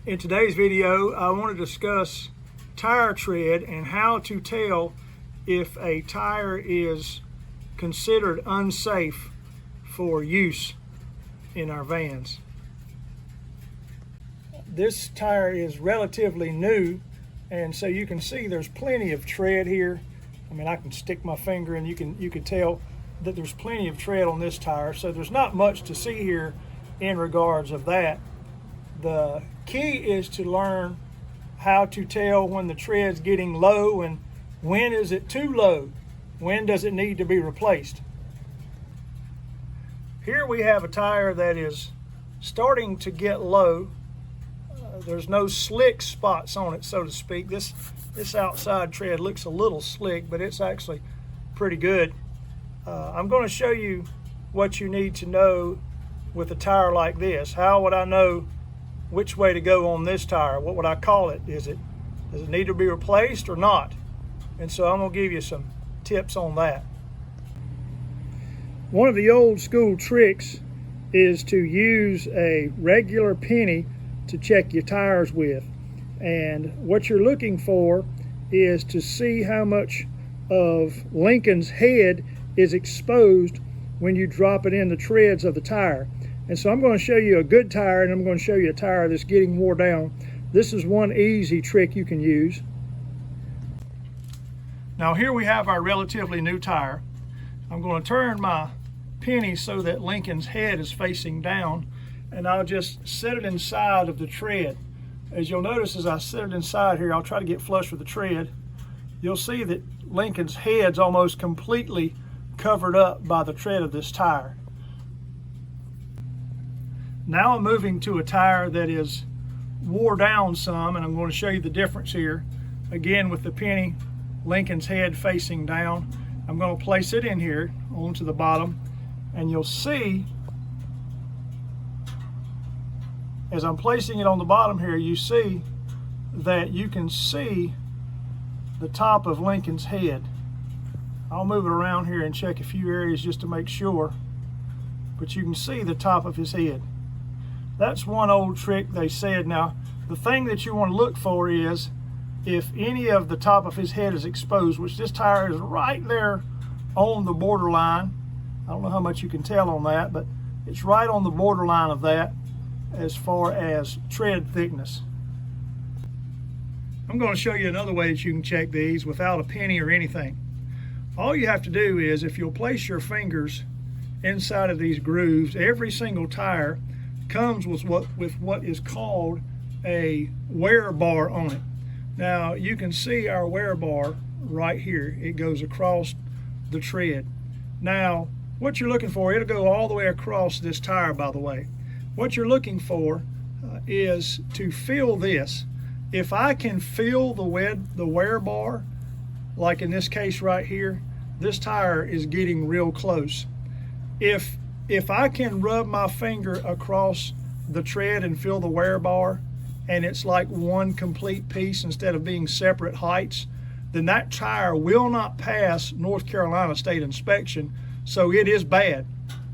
In today's video, I want to discuss tire tread and how to tell if a tire is considered unsafe for use in our vans. This tire is relatively new, and so you can see there's plenty of tread here. I mean, I can stick my finger and you can tell that there's plenty of tread on this tire, so there's not much to see here in regards of that. The key is to learn how to tell when the tread's getting low and when is it too low. When does it need to be replaced? Here we have a tire that is starting to get low. There's no slick spots on it, so to speak. This outside tread looks a little slick, but it's actually pretty good. I'm going to show you what you need to know with a tire like this. How would I know which way to go on this tire? What would I call it? Does it need to be replaced or not? And so I'm going to give you some tips on that. One of the old school tricks is to use a regular penny to check your tires with. And what you're looking for is to see how much of Lincoln's head is exposed when you drop it in the treads of the tire. And so I'm going to show you a good tire, and I'm going to show you a tire that's getting wore down. This is one easy trick you can use. Now here we have our relatively new tire. I'm going to turn my penny so that Lincoln's head is facing down, and I'll just set it inside of the tread. As you'll notice, as I set it inside here, I'll try to get flush with the tread. You'll see that Lincoln's head's almost completely covered up by the tread of this tire. Now I'm moving to a tire that is wore down some, and I'm going to show you the difference here. Again, with the penny, Lincoln's head facing down, I'm going to place it in here onto the bottom, and you'll see as I'm placing it on the bottom here, you see that you can see the top of Lincoln's head. I'll move it around here and check a few areas just to make sure, but you can see the top of his head. That's one old trick they said. Now, the thing that you want to look for is if any of the top of his head is exposed, which this tire is right there on the borderline. I don't know how much you can tell on that, but it's right on the borderline of that as far as tread thickness. I'm going to show you another way that you can check these without a penny or anything. All you have to do is, if you'll place your fingers inside of these grooves, every single tire comes with what is called a wear bar on it. Now you can see our wear bar right here. It goes across the tread. Now what you're looking for, it'll go all the way across this tire, by the way. What you're looking for is to feel this. If I can feel the wear bar, like in this case right here, this tire is getting real close. If I can rub my finger across the tread and feel the wear bar, and it's like one complete piece instead of being separate heights, then that tire will not pass North Carolina state inspection, so it is bad.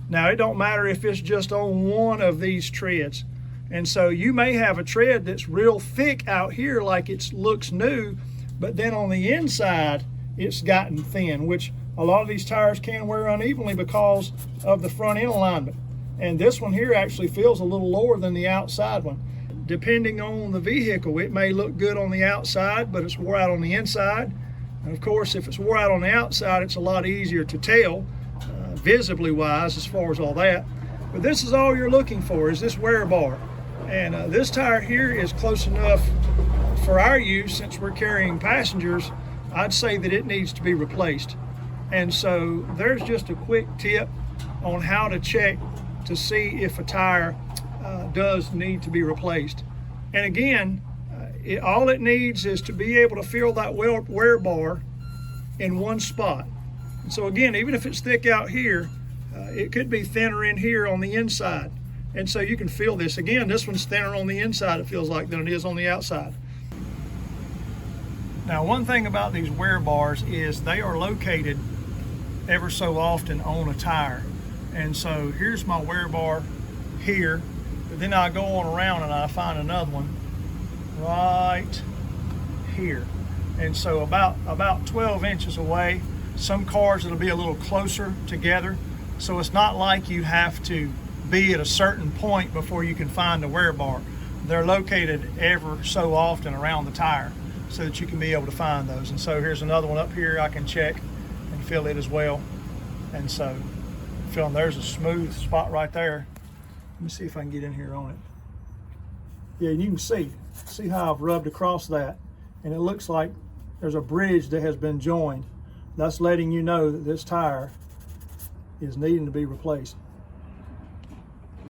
Now, it don't matter if it's just on one of these treads. And so you may have a tread that's real thick out here like it looks new, but then on the inside it's gotten thin, which a lot of these tires can wear unevenly because of the front end alignment. And this one here actually feels a little lower than the outside one. Depending on the vehicle, it may look good on the outside, but it's wore out on the inside. And of course, if it's wore out on the outside, it's a lot easier to tell visibly wise as far as all that. But this is all you're looking for, is this wear bar. And this tire here is close enough for our use. Since we're carrying passengers, I'd say that it needs to be replaced. And so there's just a quick tip on how to check to see if a tire does need to be replaced. And again, all it needs is to be able to feel that wear bar in one spot. And so again, even if it's thick out here, it could be thinner in here on the inside. And so you can feel this. Again, this one's thinner on the inside, it feels like, than it is on the outside. Now, one thing about these wear bars is they are located ever so often on a tire. And so here's my wear bar here, but then I go on around and I find another one, right here. And so about 12 inches away. Some cars it'll be a little closer together. So it's not like you have to be at a certain point before you can find the wear bar. They're located ever so often around the tire so that you can be able to find those. And so here's another one up here I can check and feel it as well. And so feeling there's a smooth spot right there. Let me see if I can get in here on it. Yeah, you can see how I've rubbed across that, and it looks like there's a bridge that has been joined. That's letting you know that this tire is needing to be replaced.